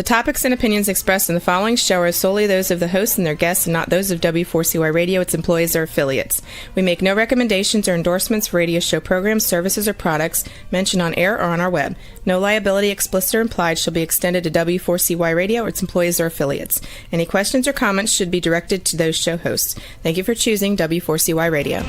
topics and opinions expressed in the following show are solely those of the host and their guests and not those of W4CY Radio, its employees, or affiliates. We make no recommendations or endorsements for radio show programs, services, or products mentioned on air or on our web. No liability, explicit or implied, shall be extended to W4CY Radio or its employees or affiliates. Any questions or comments should be directed to those show hosts. Thank you for choosing W4CY Radio.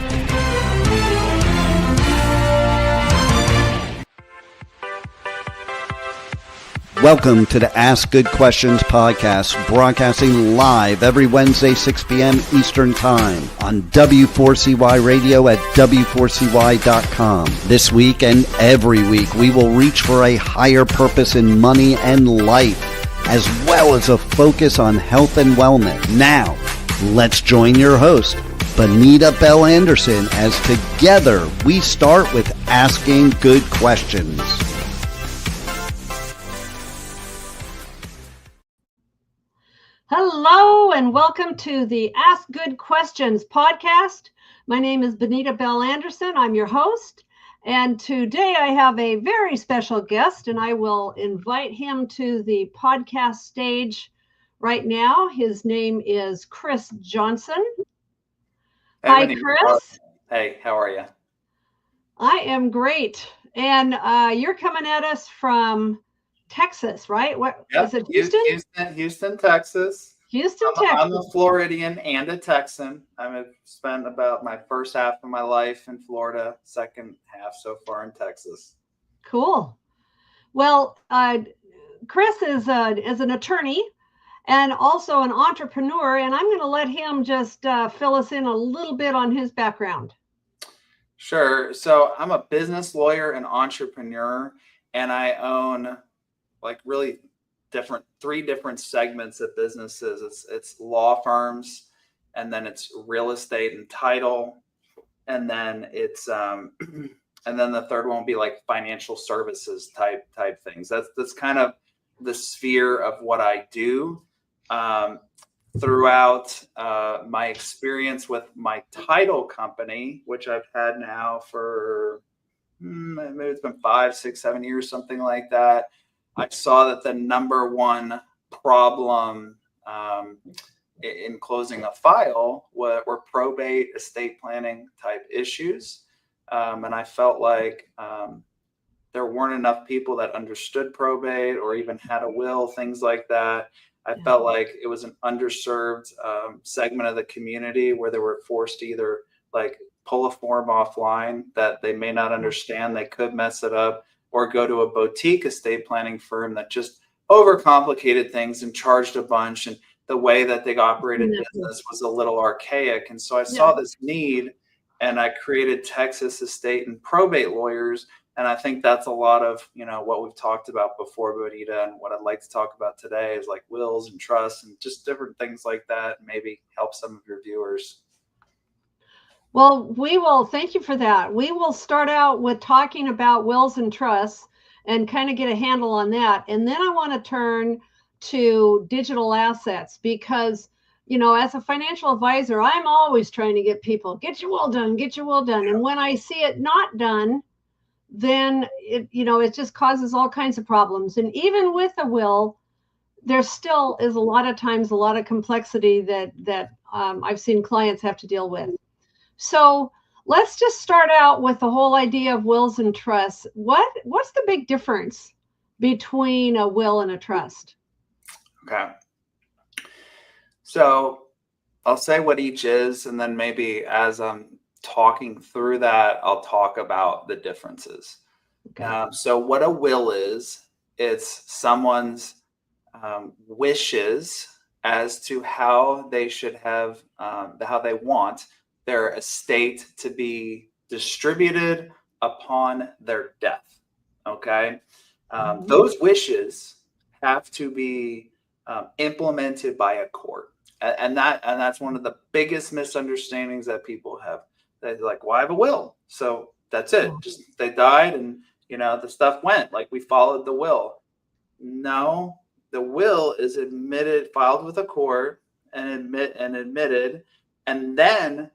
Welcome to the Ask Good Questions podcast, broadcasting live every Wednesday, 6 p.m. Eastern Time on W4CY Radio at W4CY.com. This week and every week, we will reach for a higher purpose in money and life, as well as a focus on health and wellness. Now, let's join your host, Bonita Bell Anderson, as together we start with Asking Good Questions. Hello and welcome to the Ask Good Questions podcast. My name is Bonita Bell Anderson. I'm your host. And today I have a very special guest, and I will invite him to the podcast stage right now. His name is Chris Johnson. Hey, Hi, Bonita. Chris. Hey, how are you? I am great. And you're coming at us from Texas, right? What Yep. is it? Houston? Houston, Texas. Houston, I'm a Texas. Floridian and a Texan. I've spent about my first half of my life in Florida, second half so far in Texas. Cool. Well, Chris is an attorney and also an entrepreneur, and I'm going to let him just fill us in a little bit on his background. Sure. So I'm a business lawyer and entrepreneur, and I own really three different segments of businesses. It's law firms, and then it's real estate and title, and then it's and then the third one will be like financial services type things. That's kind of the sphere of what I do. Throughout my experience with my title company, which I've had now for maybe it's been 5, 6, 7 years, something like that. I saw that the number one problem in closing a file were probate, estate planning type issues. And I felt like there weren't enough people that understood probate or even had a will, things like that. I felt like it was an underserved segment of the community where they were forced to either pull a form offline that they may not understand, they could mess it up, or go to a boutique estate planning firm that just overcomplicated things and charged a bunch. And the way that they operated business was a little archaic. And so I saw this need, and I created Texas Estate and Probate Lawyers. And I think that's a lot of, what we've talked about before, Bonita, and what I'd like to talk about today is like wills and trusts and just different things like that, and maybe help some of your viewers. Well, thank you for that. We will start out with talking about wills and trusts and kind of get a handle on that. And then I want to turn to digital assets because, as a financial advisor, I'm always trying to get people, get your will done, get your will done. And when I see it not done, then it just causes all kinds of problems. And even with a will, there still is a lot of times a lot of complexity that I've seen clients have to deal with. So let's just start out with the whole idea of wills and trusts. What's the big difference between a will and a trust? Okay. So I'll say what each is, and then maybe as I'm talking through that, I'll talk about the differences. Okay. So what a will is, it's someone's wishes as to how they should have, how they want their estate to be distributed upon their death. Okay. Those wishes have to be implemented by a court. And that's one of the biggest misunderstandings that people have. They're like, well, I have a will. So that's it. Just they died and, the stuff went. We followed the will. No, the will is filed with a court and admitted, and then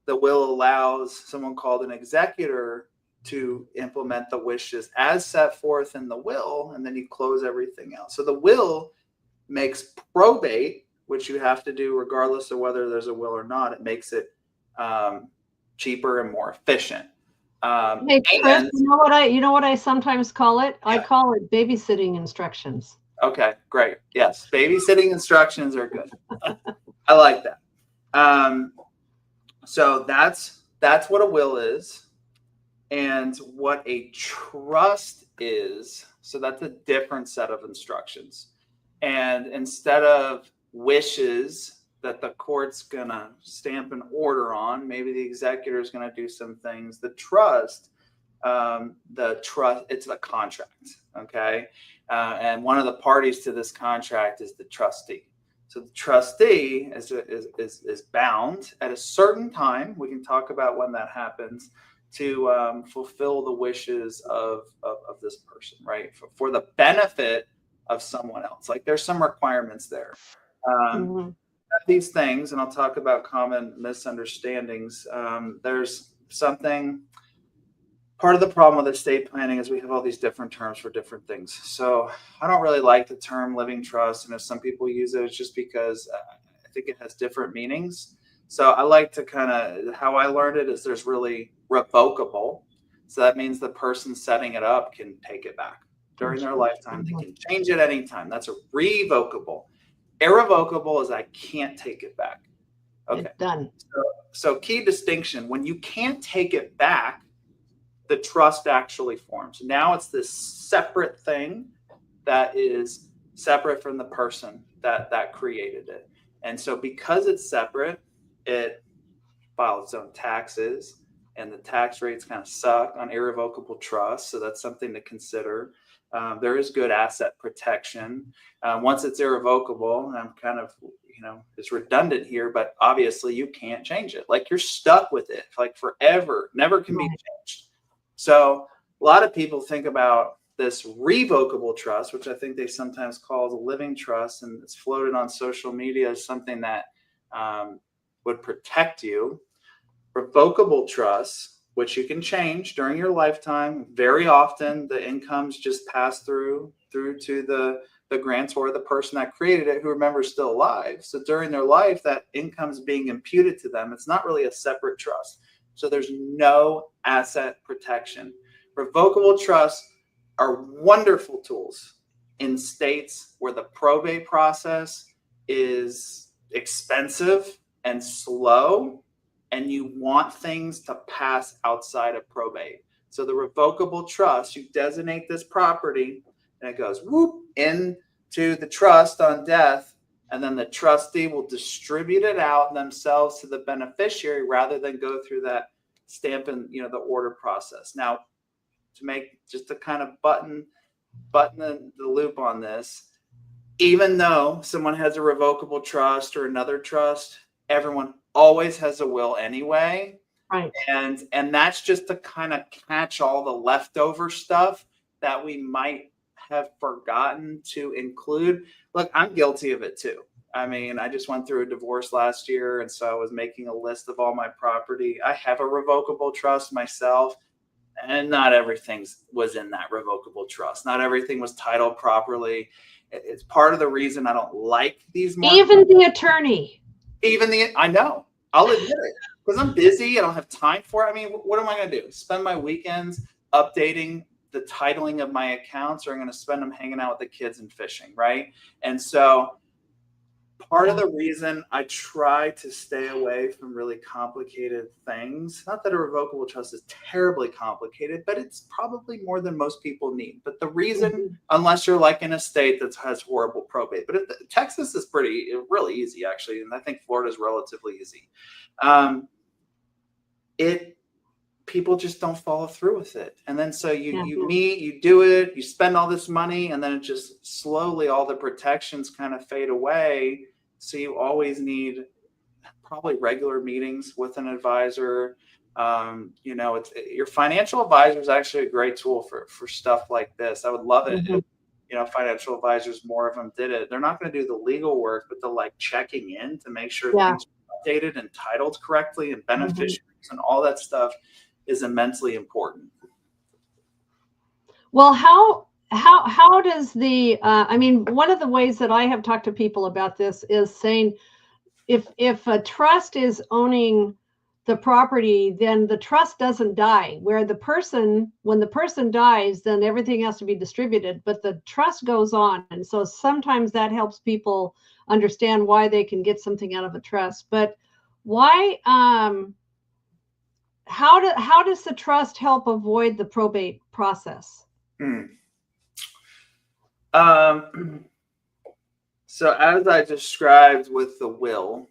the will allows someone called an executor to implement the wishes as set forth in the will, and then you close everything else. So the will makes probate, which you have to do regardless of whether there's a will or not, it makes it cheaper and more efficient. Hey, Chris, you know what I sometimes call it? Yeah. I call it babysitting instructions. Okay, great. Yes, babysitting instructions are good. I like that. So that's what a will is, and what a trust is. So that's a different set of instructions. And instead of wishes that the court's gonna stamp an order on, maybe the executor is gonna do some things. The trust, it's a contract, okay? And one of the parties to this contract is the trustee. So the trustee is bound at a certain time. We can talk about when that happens to fulfill the wishes of this person, right? For the benefit of someone else. Like there's some requirements there. These things, and I'll talk about common misunderstandings. There's something. Part of the problem with estate planning is we have all these different terms for different things. So I don't really like the term living trust. And if some people use it, it's just because I think it has different meanings. So I like to how I learned it is there's really revocable. So that means the person setting it up can take it back during their lifetime. They can change it anytime. That's a revocable. Irrevocable is I can't take it back. Okay. It's done. So key distinction, when you can't take it back, the trust actually forms. Now it's this separate thing that is separate from the person that created it. And so because it's separate, it files its own taxes, and the tax rates kind of suck on irrevocable trust. So that's something to consider. There is good asset protection. Once it's irrevocable, and I'm kind of, it's redundant here, but obviously you can't change it. Like you're stuck with it like forever, never can be changed. So a lot of people think about this revocable trust, which I think they sometimes call the living trust, and it's floated on social media as something that would protect you. Revocable trust, which you can change during your lifetime. Very often the incomes just pass through to the grantor, the person that created it, who remembers still alive. So during their life, that income is being imputed to them. It's not really a separate trust. So there's no asset protection. Revocable trusts are wonderful tools in states where the probate process is expensive and slow, and you want things to pass outside of probate. So the revocable trust, you designate this property, and it goes whoop into the trust on death, and then the trustee will distribute it out themselves to the beneficiary rather than go through that stamp and the order process. Now, to kind of button the loop on this, even though someone has a revocable trust or another trust, everyone always has a will anyway. Right. And that's just to kind of catch all the leftover stuff that we might have forgotten to include. Look, I'm guilty of it too. I mean, I just went through a divorce last year, and so I was making a list of all my property. I have a revocable trust myself, and not everything was in that revocable trust. Not everything was titled properly. It's part of the reason I don't like these. Even the attorney. I know. I'll admit it, because I'm busy. I don't have time for it. I mean, what am I going to do? Spend my weekends updating the titling of my accounts, or I'm going to spend them hanging out with the kids and fishing, right? And so part of the reason I try to stay away from really complicated things, not that a revocable trust is terribly complicated, but it's probably more than most people need. But the reason, unless you're like in a state that has horrible probate, but Texas is really easy actually, and I think Florida is relatively easy. People just don't follow through with it. And then so you meet, you do it, you spend all this money, and then it just slowly, all the protections kind of fade away. So you always need probably regular meetings with an advisor. Your financial advisor is actually a great tool for stuff like this. I would love it if, financial advisors, more of them did it. They're not going to do the legal work, but the checking in to make sure things are updated and titled correctly and beneficiaries and all that stuff is immensely important. Well, how does the I mean, one of the ways that I have talked to people about this is saying, if a trust is owning the property, then the trust doesn't die. Where when the person dies, then everything has to be distributed, but the trust goes on. And so sometimes that helps people understand why they can get something out of a trust. But why? How does the trust help avoid the probate process? So as I described with the will,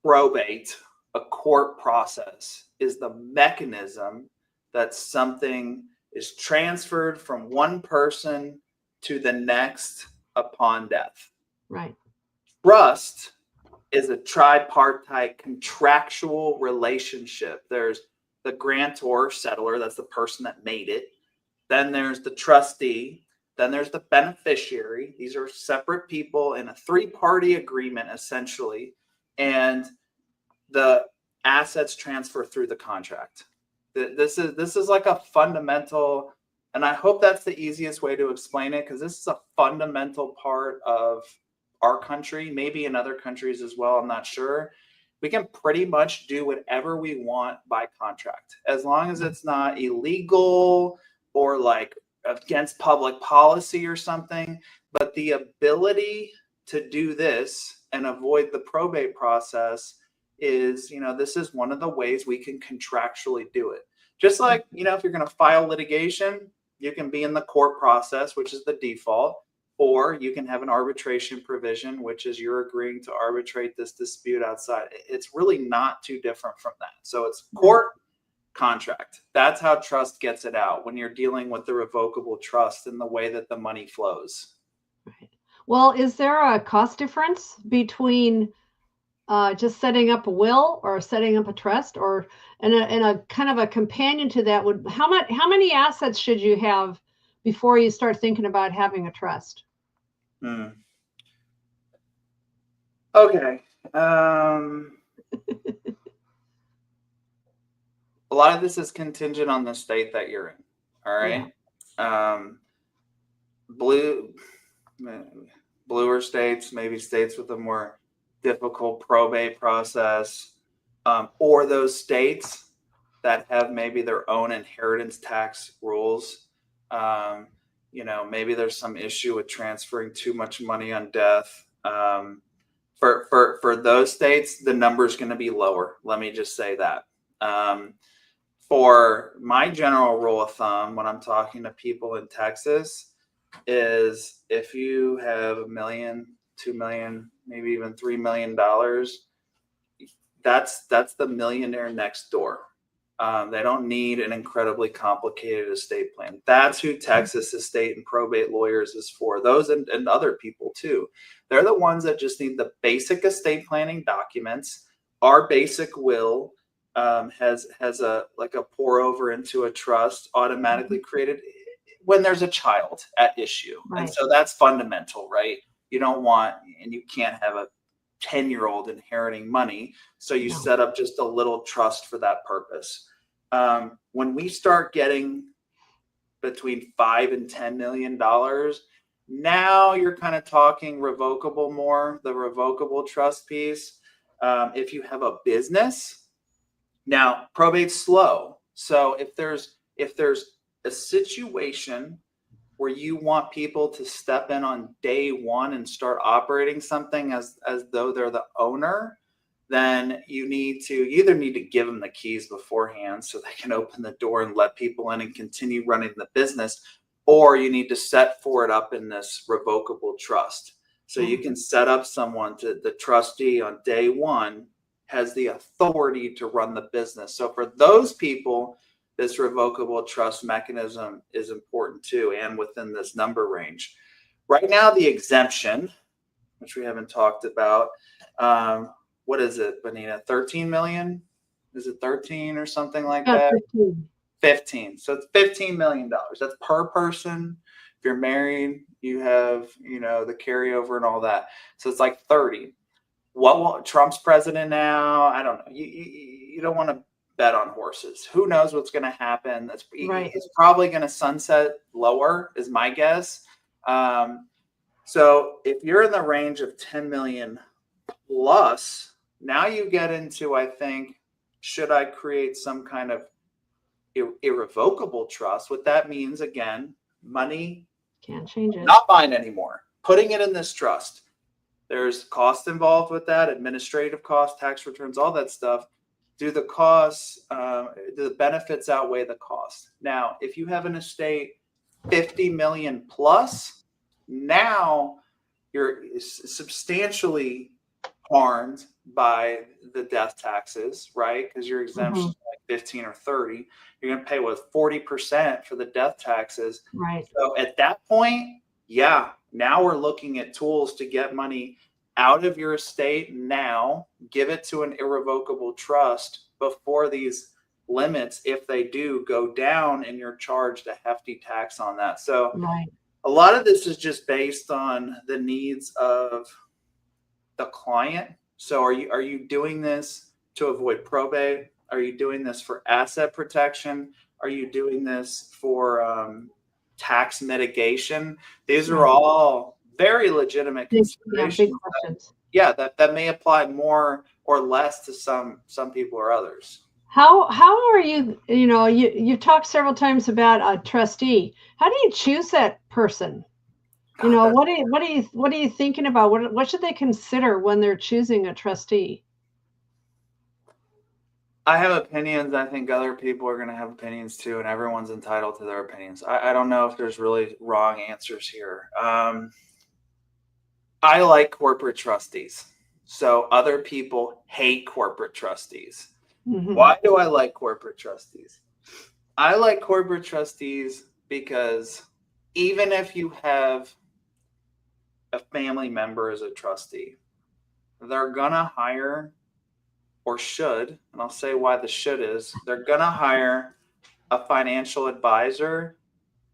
probate, a court process, is the mechanism that something is transferred from one person to the next upon death. Right. Trust is a tripartite contractual relationship. There's the grantor, settler, that's the person that made it. Then there's the trustee. Then there's the beneficiary. These are separate people in a three-party agreement, essentially. And the assets transfer through the contract. This is like a fundamental, and I hope that's the easiest way to explain it, because this is a fundamental part of our country, maybe in other countries as well, I'm not sure. We can pretty much do whatever we want by contract, as long as it's not illegal or like against public policy or something. But the ability to do this and avoid the probate process is, this is one of the ways we can contractually do it. Just like, if you're going to file litigation, you can be in the court process, which is the default, or you can have an arbitration provision, which is you're agreeing to arbitrate this dispute outside. It's really not too different from that. So it's court, contract. That's how trust gets it out when you're dealing with the revocable trust and the way that the money flows. Right. Well, is there a cost difference between just setting up a will or setting up a trust, or and a kind of a companion to that would, how many assets should you have before you start thinking about having a trust? Okay. A lot of this is contingent on the state that you're in. All right. Yeah. Bluer states, maybe states with a more difficult probate process, or those states that have maybe their own inheritance tax rules. Maybe there's some issue with transferring too much money on death. For those states, the number is going to be lower. Let me just say that. For my general rule of thumb, when I'm talking to people in Texas, is if you have $1 million, $2 million, maybe even $3 million, that's the millionaire next door. They don't need an incredibly complicated estate plan. That's who Texas estate and probate lawyers is for. Those and other people too. They're the ones that just need the basic estate planning documents. Our basic will has a pour over into a trust automatically created when there's a child at issue. Right. And so that's fundamental, right? You don't want, and you can't have a 10-year-old inheriting money. So you set up just a little trust for that purpose. When we start getting between $5 and $10 million, now you're kind of talking revocable more, the revocable trust piece. If you have a business, now probate's slow. So if there's a situation where you want people to step in on day one and start operating something as though they're the owner, then you either need to give them the keys beforehand so they can open the door and let people in and continue running the business, or you need to set for it up in this revocable trust. So you can set up someone the trustee on day one has the authority to run the business. So for those people, this revocable trust mechanism is important too, and within this number range. Right now, the exemption, which we haven't talked about, what is it, Benita? 13 million? Is it 13 or something like that? 15. So it's $15 million. That's per person. If you're married, you have, the carryover and all that. So it's like 30. Trump's president now? I don't know. You don't want to bet on horses. Who knows what's going to happen? Right. It's probably going to sunset lower, is my guess. So if you're in the range of 10 million plus, now you get into, I think, should I create some kind of irrevocable trust? What that means, again, money, can't change it, not mine anymore, putting it in this trust. There's cost involved with that, administrative costs, tax returns, all that stuff. Do the costs, do the benefits outweigh the cost? Now, if you have an estate 50 million plus, now you're substantially harmed by the death taxes, right? Because your exemption is like 15 or 30. You're going to pay 40% for the death taxes. Right. So at that point, yeah, now we're looking at tools to get money out of your estate now, give it to an irrevocable trust before these limits, if they do go down, and you're charged a hefty tax on that. So right. A lot of this is just based on the needs of the client. So are you doing this to avoid probate? Are you doing this for asset protection? Are you doing this for tax mitigation? These are all very legitimate considerations. Big questions. That may apply more or less to some people or others. How are you? You talked several times about a trustee. How do you choose that person? What are you thinking about? What should they consider when they're choosing a trustee? I have opinions. I think other people are going to have opinions too, and everyone's entitled to their opinions. I don't know if there's really wrong answers here. I like corporate trustees. So other people hate corporate trustees. Mm-hmm. Why do I like corporate trustees? I like corporate trustees because even if you have a family member as a trustee, they're going to hire, or should, and I'll say why the should is, they're going to hire a financial advisor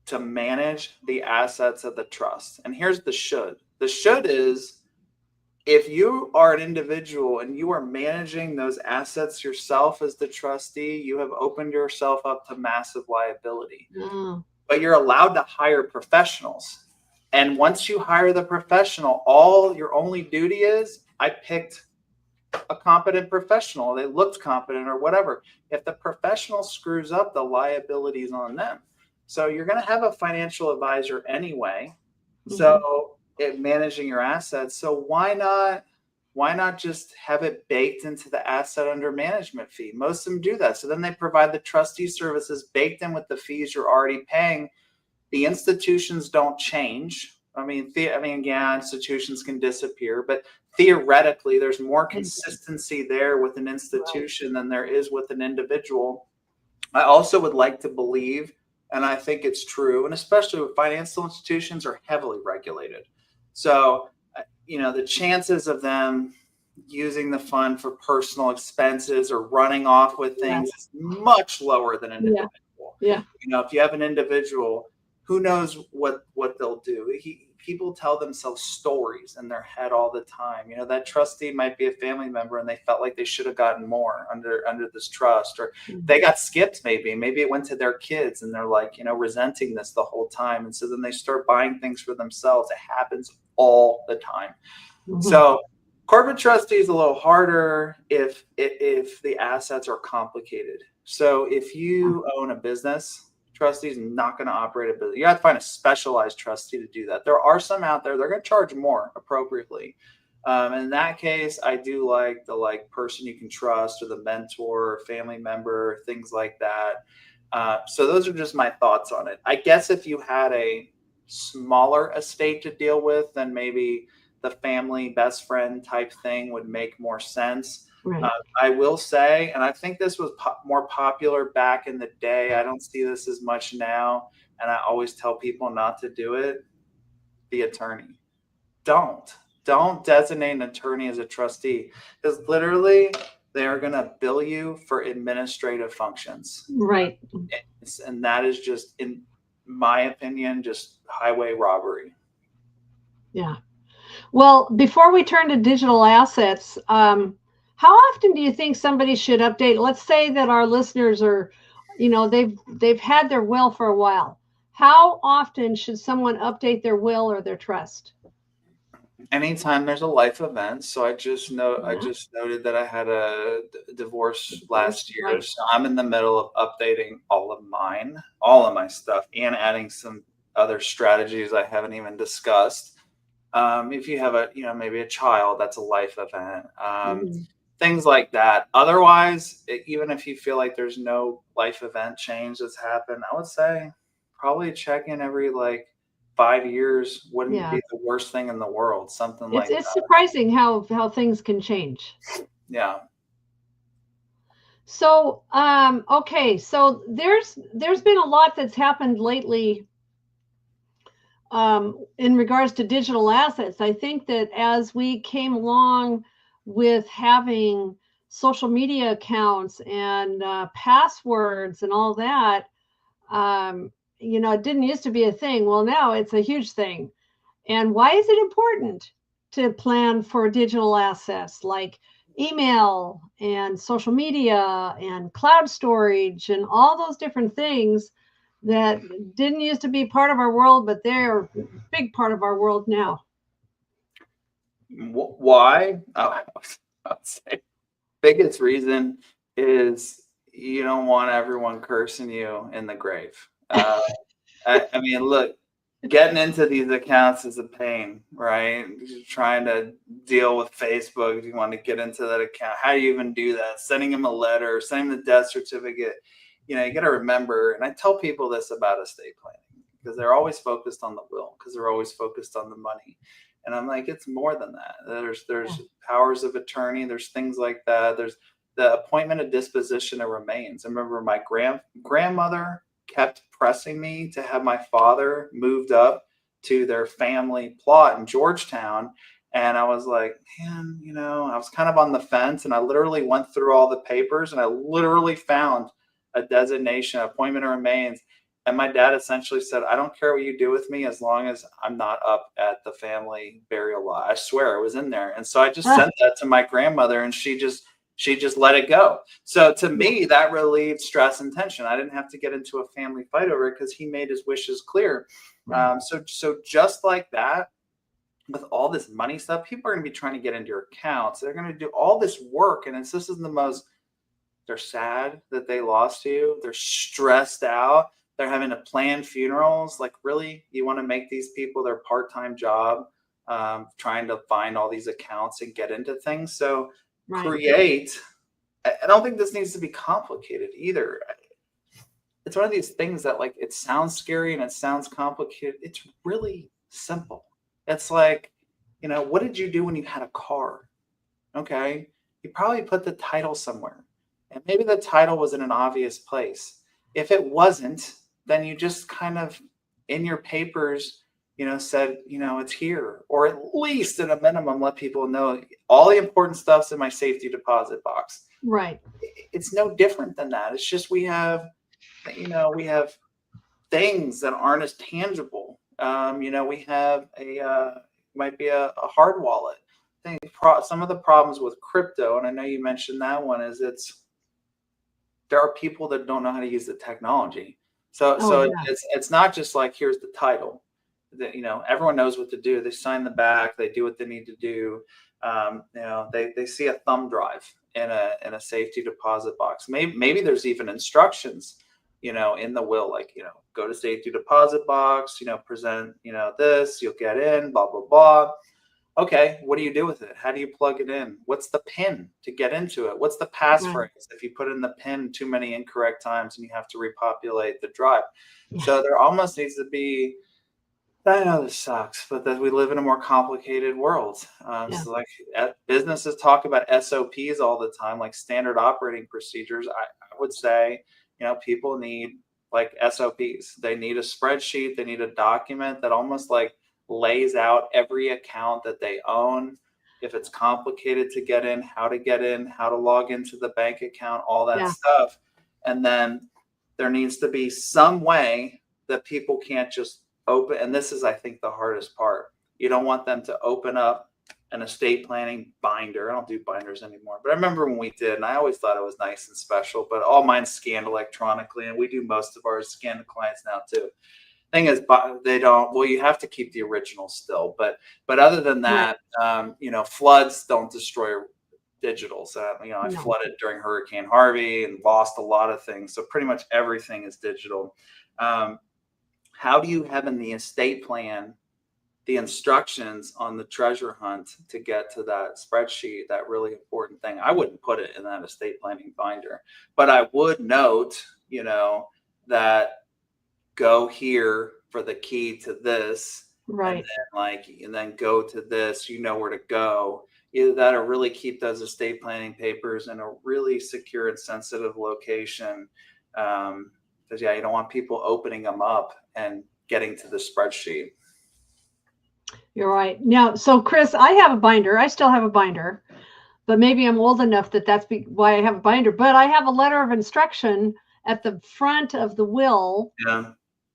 to manage the assets of the trust. And here's the should. The should is, if you are an individual and you are managing those assets yourself as the trustee, you have opened yourself up to massive liability. Mm. But you're allowed to hire professionals. And once you hire the professional, your only duty is, I picked a competent professional. They looked competent or whatever. If the professional screws up, the liability is on them. So you're going to have a financial advisor anyway. Mm-hmm. So managing your assets. So why not just have it baked into the asset under management fee? Most of them do that. So then they provide the trustee services baked in with the fees you're already paying. The institutions don't change. Again, institutions can disappear, but theoretically, there's more consistency there with an institution than there is with an individual. I also would like to believe, and I think it's true, and especially with financial institutions, are heavily regulated. So, the chances of them using the fund for personal expenses or running off with things is much lower than an individual. Yeah. If you have an individual, who knows what they'll do? People tell themselves stories in their head all the time. That trustee might be a family member and they felt like they should have gotten more under this trust, or they got skipped. Maybe it went to their kids and they're like, resenting this the whole time. And so then they start buying things for themselves. It happens all the time. Mm-hmm. So corporate trustee is a little harder if the assets are complicated. So if you own a business, trustee is not going to operate a business. You have to find a specialized trustee to do that. There are some out there, they're going to charge more appropriately. In that case, I do like the person you can trust, or the mentor, or family member, things like that. So those are just my thoughts on it. I guess if you had a smaller estate to deal with, then maybe the family best friend type thing would make more sense. Right. I will say, and I think this was more popular back in the day. I don't see this as much now. And I always tell people not to do it. The attorney. Don't designate an attorney as a trustee, because literally they are going to bill you for administrative functions. Right. And that is just, in my opinion, just highway robbery. Yeah. Well, before we turn to digital assets, How often do you think somebody should update? Let's say that our listeners are, they've had their will for a while. How often should someone update their will or their trust? Anytime there's a life event. So I Yeah. just noted that I had a divorce last year. Right. So I'm in the middle of updating all of my stuff, and adding some other strategies I haven't even discussed. If you have maybe a child, that's a life event. Mhm. Things like that. Otherwise, even if you feel like there's no life event change that's happened, I would say probably check in every like 5 years wouldn't Yeah. be the worst thing in the world. Something It's like it's that. surprising how things can change. Yeah. So, okay, so there's been a lot that's happened lately in regards to digital assets. I think that as we came along with having social media accounts and passwords and all that, it didn't used to be a thing. Well, now it's a huge thing. And why is it important to plan for digital assets like email and social media and cloud storage and all those different things that didn't used to be part of our world, but they're a big part of our world now? Why? I would say biggest reason is you don't want everyone cursing you in the grave. I mean, look, getting into these accounts is a pain, right? You're trying to deal with Facebook if you want to get into that account. How do you even do that? Sending them a letter, sending the death certificate. You got to remember, and I tell people this about estate planning because they're always focused on the will, because they're always focused on the money. And I'm like, it's more than that. There's powers of attorney, there's things like that. There's the appointment of disposition of remains. I remember my grandmother kept pressing me to have my father moved up to their family plot in Georgetown. And I was like, man, I was kind of on the fence, and I literally went through all the papers, and I literally found a designation, appointment of remains. And my dad essentially said, I don't care what you do with me as long as I'm not up at the family burial lot. I swear it was in there. And so I just sent that to my grandmother, and she just let it go. So to me, that relieved stress and tension. I didn't have to get into a family fight over it because he made his wishes clear. So just like that, with all this money stuff, people are going to be trying to get into your accounts. They're going to do all this work. And this is the most, they're sad that they lost you. They're stressed out. They're having to plan funerals. Like, really, you want to make these people their part-time job, trying to find all these accounts and get into things. So create. I don't think this needs to be complicated either. It's one of these things that, like, it sounds scary and it sounds complicated. It's really simple. It's like, what did you do when you had a car? Okay. You probably put the title somewhere, and maybe the title was in an obvious place. If it wasn't, then you just kind of in your papers, said, it's here, or at least at a minimum, let people know all the important stuff's in my safety deposit box. Right. It's no different than that. It's just we have things that aren't as tangible. We have might be a hard wallet. I think some of the problems with crypto, and I know you mentioned that one, is there are people that don't know how to use the technology. So it's not just like, here's the title. That everyone knows what to do. They sign the back. They do what they need to do. They see a thumb drive in a safety deposit box. Maybe there's even instructions, in the will, like, go to safety deposit box, present, this, you'll get in, blah, blah, blah. Okay, what do you do with it? How do you plug it in? What's the PIN to get into it? What's the passphrase if you put in the PIN too many incorrect times and you have to repopulate the drive? So there almost needs to be, I know this sucks, but that we live in a more complicated world. So like businesses talk about SOPs all the time, like standard operating procedures. I would say, people need like SOPs. They need a spreadsheet. They need a document that almost like lays out every account that they own. If it's complicated to get in, how to log into the bank account, all that stuff. And then there needs to be some way that people can't just open. And this is, I think, the hardest part. You don't want them to open up an estate planning binder. I don't do binders anymore, but I remember when we did, and I always thought it was nice and special, but all mine's scanned electronically, and we do most of ours scanned to clients now too. Thing is, they don't, well, you have to keep the original still, but other than that, floods don't destroy digital. So, I flooded during Hurricane Harvey and lost a lot of things. So pretty much everything is digital. How do you have in the estate plan the instructions on the treasure hunt to get to that spreadsheet, that really important thing? I wouldn't put it in that estate planning binder, but I would note, that go here for the key to this, right? And then go to this, where to go. Either that or really keep those estate planning papers in a really secure and sensitive location. Because you don't want people opening them up and getting to the spreadsheet. You're right. Now, so Chris, I have a binder. I still have a binder, but maybe I'm old enough that's why I have a binder. But I have a letter of instruction at the front of the will. Yeah.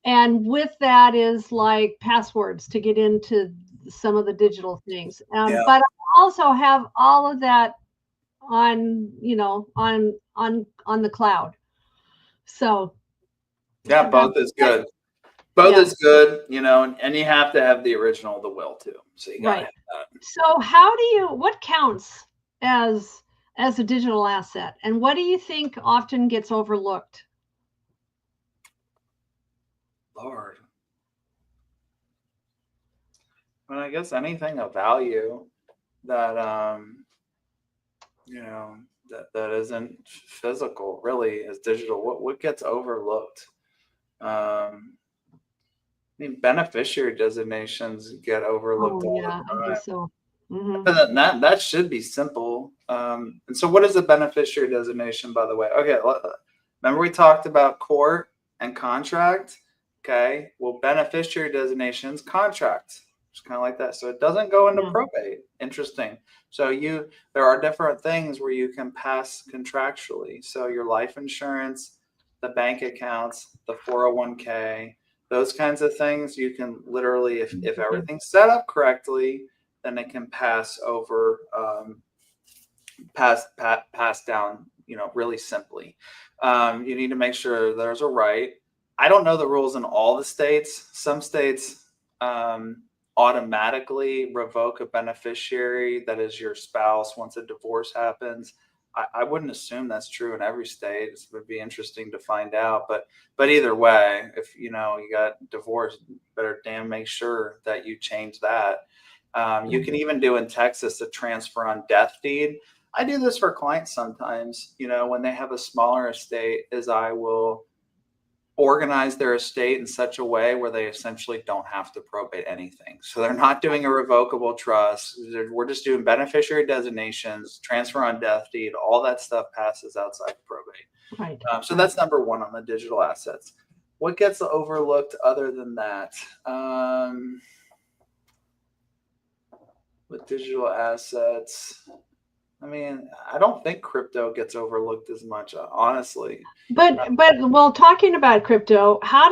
And with that is like passwords to get into some of the digital things. But I also have all of that on the cloud. So yeah, both is good. Both is good, and you have to have the original of the will too. So you gotta have that. So what counts as a digital asset, and what do you think often gets overlooked? Lord. Well, I guess anything of value that that isn't physical really is digital. What gets overlooked? Beneficiary designations get overlooked all the time. I think so. Mm-hmm. That should be simple. And so what is a beneficiary designation, by the way? Okay, remember we talked about court and contract? Okay, well, beneficiary designations, contract. It's kind of like that. So it doesn't go into probate. Interesting. So there are different things where you can pass contractually. So your life insurance, the bank accounts, the 401k, those kinds of things, you can literally, if everything's set up correctly, then it can pass over, pass down, really simply. You need to make sure there's a right. I don't know the rules in all the states. Some states automatically revoke a beneficiary that is your spouse once a divorce happens. I wouldn't assume that's true in every state. It would be interesting to find out. But either way, if you got divorced, better damn make sure that you change that. You can even do in Texas a transfer on death deed. I do this for clients sometimes, when they have a smaller estate, is I will organize their estate in such a way where they essentially don't have to probate anything. So they're not doing a revocable trust. We're just doing beneficiary designations, transfer on death deed, all that stuff passes outside of probate. Right. So that's number one on the digital assets. What gets overlooked other than that? With digital assets, I don't think crypto gets overlooked as much, honestly. But well, talking about crypto, how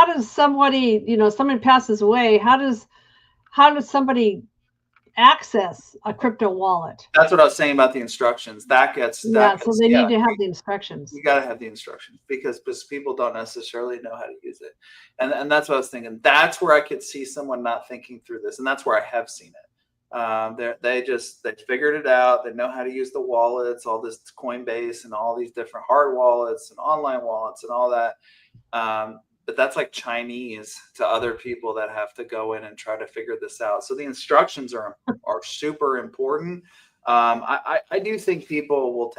does somebody, someone passes away, how does somebody access a crypto wallet? That's what I was saying about the instructions. So they need to have the instructions. You got to have the instructions because people don't necessarily know how to use it. And that's what I was thinking. That's where I could see someone not thinking through this. And that's where I have seen it. They figured it out. They know how to use the wallets, all this Coinbase and all these different hard wallets and online wallets and all that. But that's like Chinese to other people that have to go in and try to figure this out. So the instructions are super important. I do think people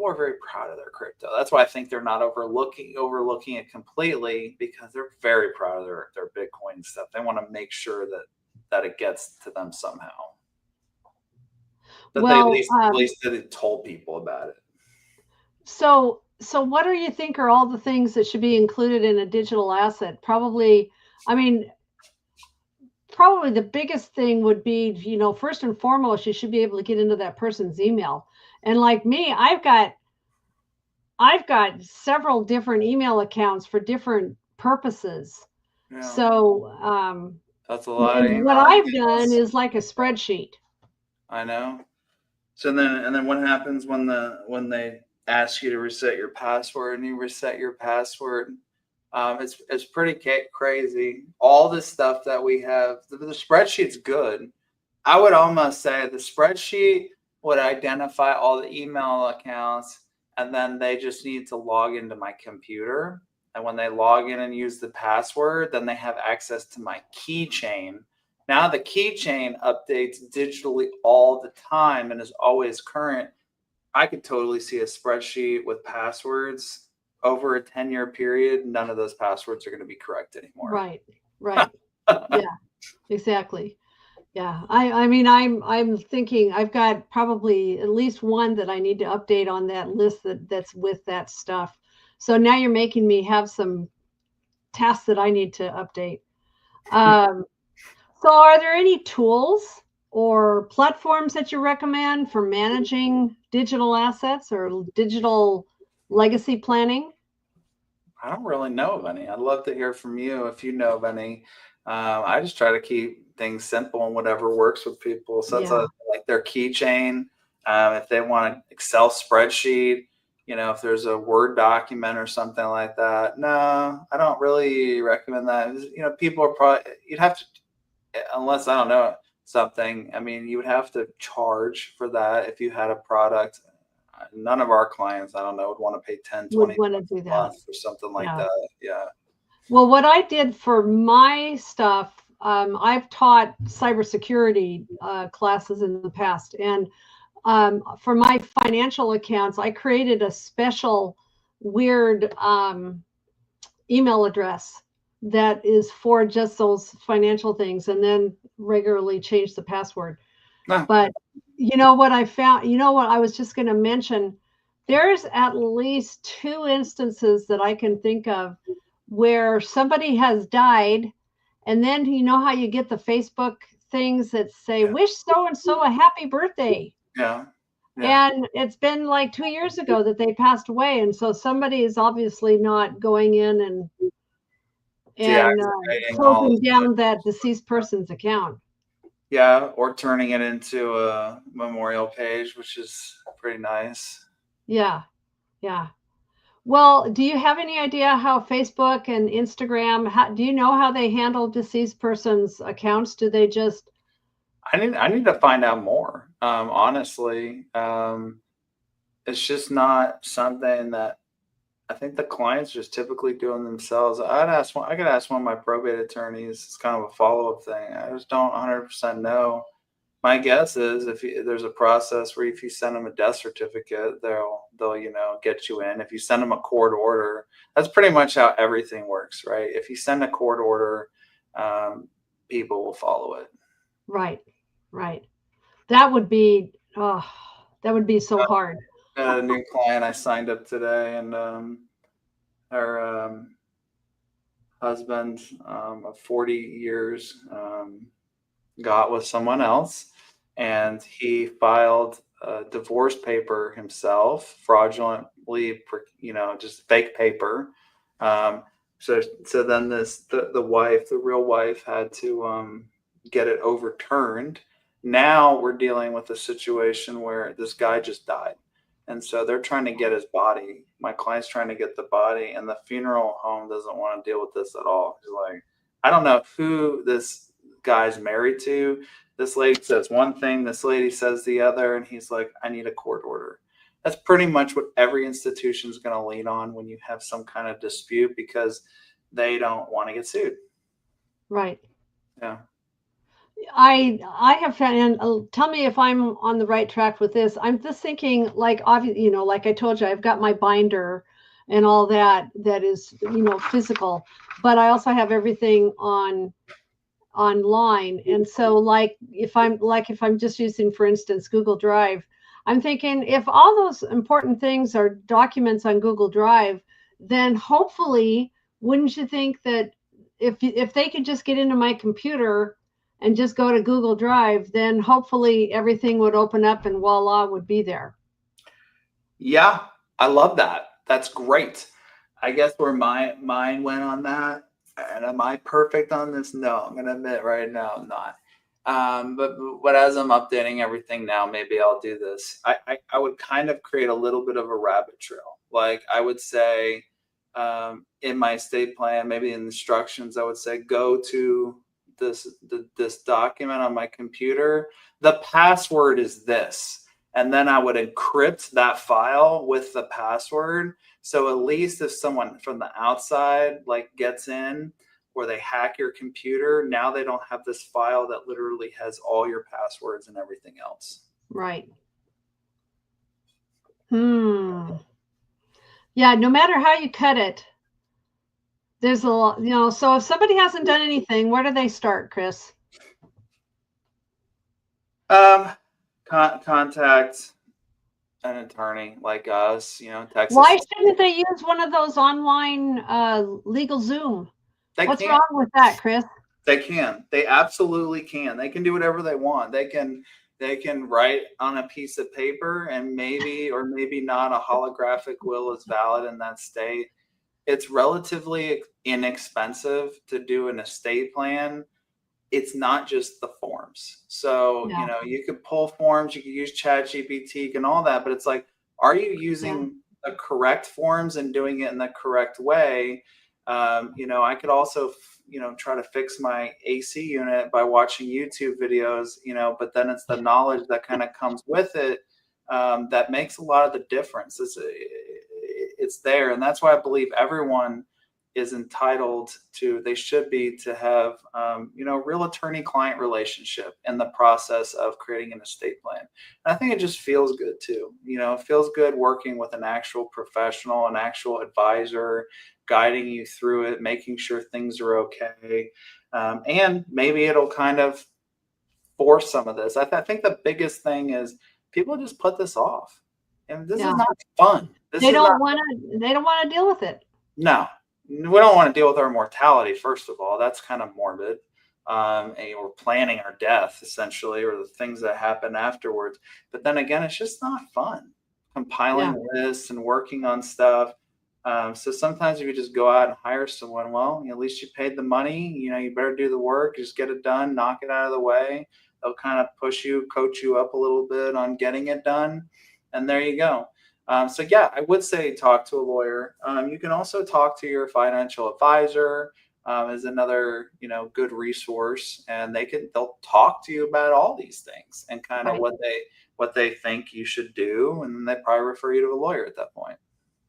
are very proud of their crypto. That's why I think they're not overlooking it completely, because they're very proud of their Bitcoin and stuff. They want to make sure that it gets to them somehow. That they at least they told people about it. So what do you think are all the things that should be included in a digital asset? Probably the biggest thing would be, first and foremost, you should be able to get into that person's email. And like me, I've got several different email accounts for different purposes. Yeah. So, that's a lot. What I've done is like a spreadsheet. I know. So then what happens when they ask you to reset your password and you reset your password? It's pretty crazy. All this stuff that we have, the spreadsheet's good. I would almost say the spreadsheet would identify all the email accounts, and then they just need to log into my computer. And when they log in and use the password, then they have access to my keychain. Now the keychain updates digitally all the time and is always current. I could totally see a spreadsheet with passwords over a 10-year period. None of those passwords are going to be correct anymore. Right. Yeah, exactly. Yeah. I mean, I'm thinking I've got probably at least one that I need to update on that list that's with that stuff. So now you're making me have some tasks that I need to update. So are there any tools or platforms that you recommend for managing digital assets or digital legacy planning? I don't really know of any. I'd love to hear from you if you know of any. I just try to keep things simple and whatever works with people. So that's Yeah. like their keychain. If they want an Excel spreadsheet, if there's a Word document or something like that. No, I don't really recommend that. People are probably, you'd have to, unless I don't know something, I mean, you would have to charge for that if you had a product. None of our clients, I don't know, would want to pay 10, Would 20 want to do that. months or something like Yeah. that. Yeah. Well, what I did for my stuff, I've taught cybersecurity classes in the past, and for my financial accounts, I created a special weird email address that is for just those financial things, and then regularly change the password. No. But you know what I found? You know what I was just going to mention? There's at least 2 instances that I can think of where somebody has died, and then you know how you get the Facebook things that say, wish so and so a happy birthday. Yeah. Yeah. And it's been like 2 years ago that they passed away. And so somebody is obviously not going in and Deactivating closing down that deceased person's account. Yeah, or turning it into a memorial page, which is pretty nice. Yeah. Yeah. Well, do you have any idea how Facebook and Instagram, do you know how they handle deceased persons' accounts? Do they just, I need to find out more. Honestly, it's just not something that I think the clients just typically doing themselves. I could ask one of my probate attorneys. It's kind of a follow-up thing. I just don't 100% know. My guess is there's a process where if you send them a death certificate, they'll get you in. If you send them a court order, that's pretty much how everything works, right? If you send a court order, people will follow it. Right. That would be so hard. I had a new client I signed up today, and her husband of 40 years got with someone else, and he filed a divorce paper himself, fraudulently, just fake paper. So then the real wife had to get it overturned. Now we're dealing with a situation where this guy just died. And so they're trying to get his body. My client's trying to get the body, and the funeral home doesn't want to deal with this at all. He's like, I don't know who this guy's married to. This lady says one thing, this lady says the other, and he's like, I need a court order. That's pretty much what every institution is going to lean on when you have some kind of dispute, because they don't want to get sued. Right. Yeah. I have found, and tell me if I'm on the right track with this. I'm just thinking, like, obviously, like I told you, I've got my binder and all that is, physical, but I also have everything online. And so if I'm just using, for instance, Google Drive, I'm thinking if all those important things are documents on Google Drive, then hopefully, wouldn't you think that if they could just get into my computer and just go to Google Drive, then hopefully everything would open up and voila, would be there. Yeah, I love that. That's great. I guess where my mind went on that, and am I perfect on this? No, I'm going to admit right now, I'm not. But as I'm updating everything now, maybe I'll do this. I would kind of create a little bit of a rabbit trail. Like I would say, in my estate plan, maybe in instructions, I would say go to this document on my computer. The password is this, and then I would encrypt that file with the password. So at least if someone from the outside like gets in, or they hack your computer, now they don't have this file that literally has all your passwords and everything else. Right. Yeah, no matter how you cut it, there's a lot, so if somebody hasn't done anything, where do they start, Chris? Contact an attorney like us, Texas. Why shouldn't they use one of those online LegalZoom? What's wrong with that, Chris? They can. They absolutely can. They can do whatever they want. They can write on a piece of paper, and maybe or maybe not a holographic will is valid in that state. It's relatively inexpensive to do an estate plan. It's not just the forms. So, you could pull forms, you could use ChatGPT and all that, but it's like, are you using the correct forms and doing it in the correct way? I could also, try to fix my AC unit by watching YouTube videos, but then it's the knowledge that kind of comes with it that makes a lot of the difference. It's there. And that's why I believe everyone is entitled to, they should be, to have, real attorney-client relationship in the process of creating an estate plan. And I think it just feels good too. It feels good working with an actual professional, an actual advisor, guiding you through it, making sure things are okay. And maybe it'll kind of force some of this. I think the biggest thing is people just put this off. And this is not fun. They don't want to deal with it. No. We don't want to deal with our mortality, first of all. That's kind of morbid. And we're planning our death, essentially, or the things that happen afterwards. But then again, it's just not fun compiling lists and working on stuff. So sometimes if you just go out and hire someone, well, at least you paid the money. You better do the work, just get it done, knock it out of the way. They'll kind of push you, coach you up a little bit on getting it done. And there you go. So yeah, I would say talk to a lawyer. You can also talk to your financial advisor, is another, good resource, and they'll talk to you about all these things and kind of what they think you should do. And then they probably refer you to a lawyer at that point.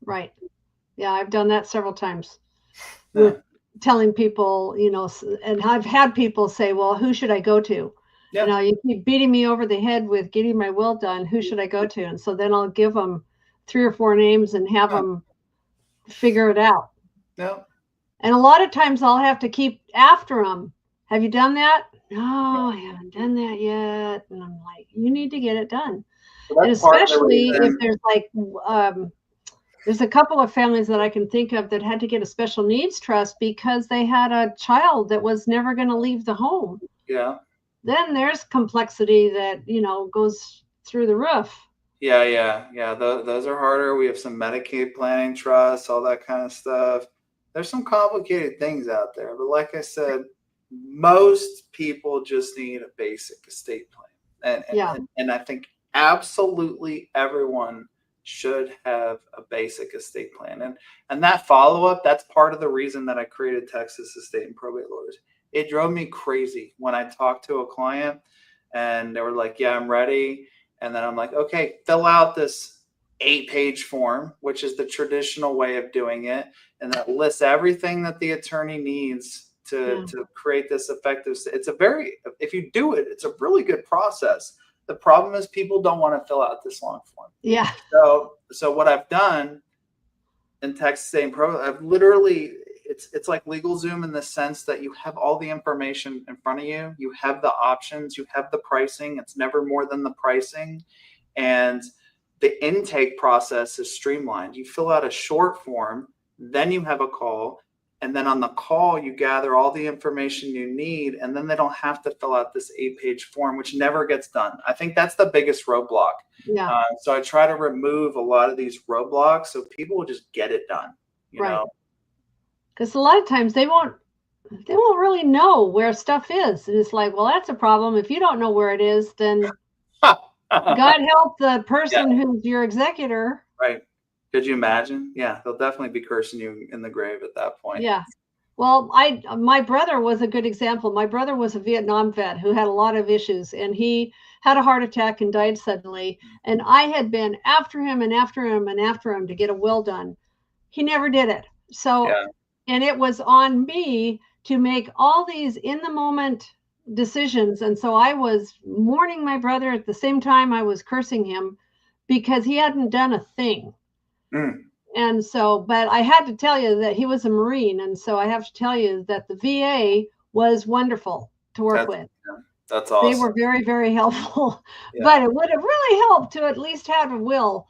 Right. Yeah. I've done that several times with telling people, and I've had people say, well, who should I go to? Yeah. You keep beating me over the head with getting my will done. Who should I go to? And so then I'll give them 3 or 4 names and have them figure it out. Yeah. And a lot of times I'll have to keep after them. Have you done that? No, I haven't done that yet. And I'm like, you need to get it done. And especially if there's there's a couple of families that I can think of that had to get a special needs trust because they had a child that was never going to leave the home. Yeah. Then there's complexity that, goes through the roof. Yeah. Those are harder. We have some Medicaid planning trusts, all that kind of stuff. There's some complicated things out there. But like I said, most people just need a basic estate plan. And I think absolutely everyone should have a basic estate plan. And that follow-up, that's part of the reason that I created Texas Estate and Probate Lawyers. It drove me crazy when I talked to a client and they were like, yeah, I'm ready. And then I'm like, okay, fill out this 8-page form, which is the traditional way of doing it. And that lists everything that the attorney needs to create this effective. If you do it, it's a really good process. The problem is people don't want to fill out this long form. Yeah. So what I've done in Texas Estate and Probate, I've literally, it's like LegalZoom in the sense that you have all the information in front of you. You have the options, you have the pricing. It's never more than the pricing. And the intake process is streamlined. You fill out a short form, then you have a call. And then on the call, you gather all the information you need. And then they don't have to fill out this 8-page form, which never gets done. I think that's the biggest roadblock. Yeah. So I try to remove a lot of these roadblocks so people will just get it done. You know? Because a lot of times they won't they won't really know where stuff is. And it's like, well, that's a problem. If you don't know where it is, then God help the person who's your executor. Right. Could you imagine? Yeah, they'll definitely be cursing you in the grave at that point. Yeah. Well, my brother was a good example. My brother was a Vietnam vet who had a lot of issues, and he had a heart attack and died suddenly. And I had been after him and after him and after him to get a will done. He never did it. So, and it was on me to make all these in the moment decisions. And so I was mourning my brother at the same time I was cursing him because he hadn't done a thing. And so, but I had to tell you that he was a Marine. And so I have to tell you that the VA was wonderful to work with. That's awesome. They were very, very helpful, but it would have really helped to at least have a will.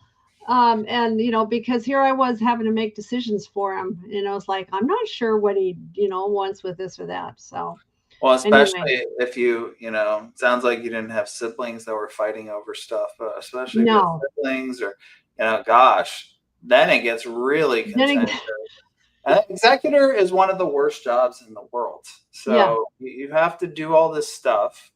And, you know, because here I was having to make decisions for him. You know, it's like, I'm not sure what he, you know, wants with this or that. So, well, especially if you know, sounds like you didn't have siblings that were fighting over stuff, especially if you have siblings or, you know, gosh, then it gets really contentious. Executor is one of the worst jobs in the world. So you have to do all this stuff.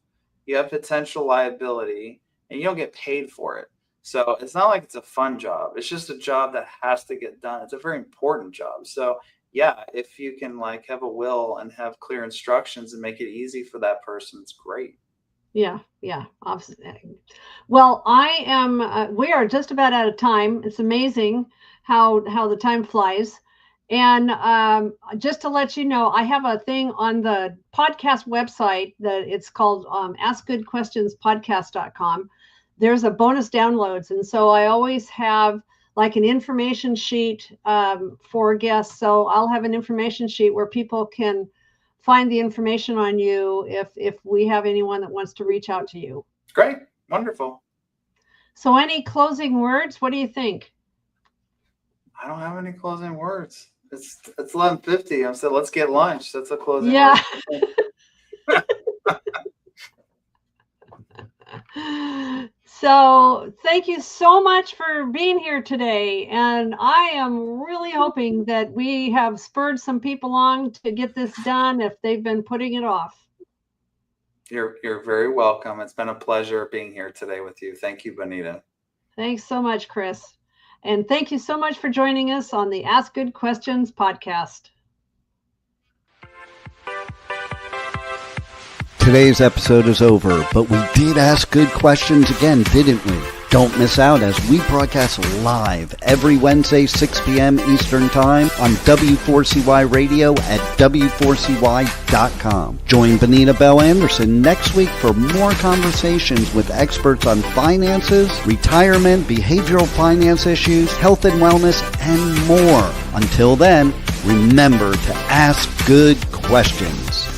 You have potential liability and you don't get paid for it. So it's not like it's a fun job. It's just a job that has to get done. It's a very important job. So yeah, if you can like have a will and have clear instructions and make it easy for that person, it's great. Yeah. Well, I am, we are just about out of time. It's amazing how the time flies. And just to let you know, I have a thing on the podcast website that it's called askgoodquestionspodcast.com. There's a bonus downloads. And so I always have like an information sheet for guests. So I'll have an information sheet where people can find the information on you if we have anyone that wants to reach out to you. Great. Wonderful. So any closing words? What do you think? I don't have any closing words. It's 11:50. I said, let's get lunch. That's a closing word. So thank you so much for being here today. And I am really hoping that we have spurred some people on to get this done if they've been putting it off. You're very welcome. It's been a pleasure being here today with you. Thank you, Bonita. Thanks so much, Chris. And thank you so much for joining us on the Ask Good Questions podcast. Today's episode is over, but we did ask good questions again, didn't we? Don't miss out as we broadcast live every Wednesday, 6 p.m. Eastern Time on W4CY Radio at W4CY.com. Join Bonita Bell Anderson next week for more conversations with experts on finances, retirement, behavioral finance issues, health and wellness, and more. Until then, remember to ask good questions.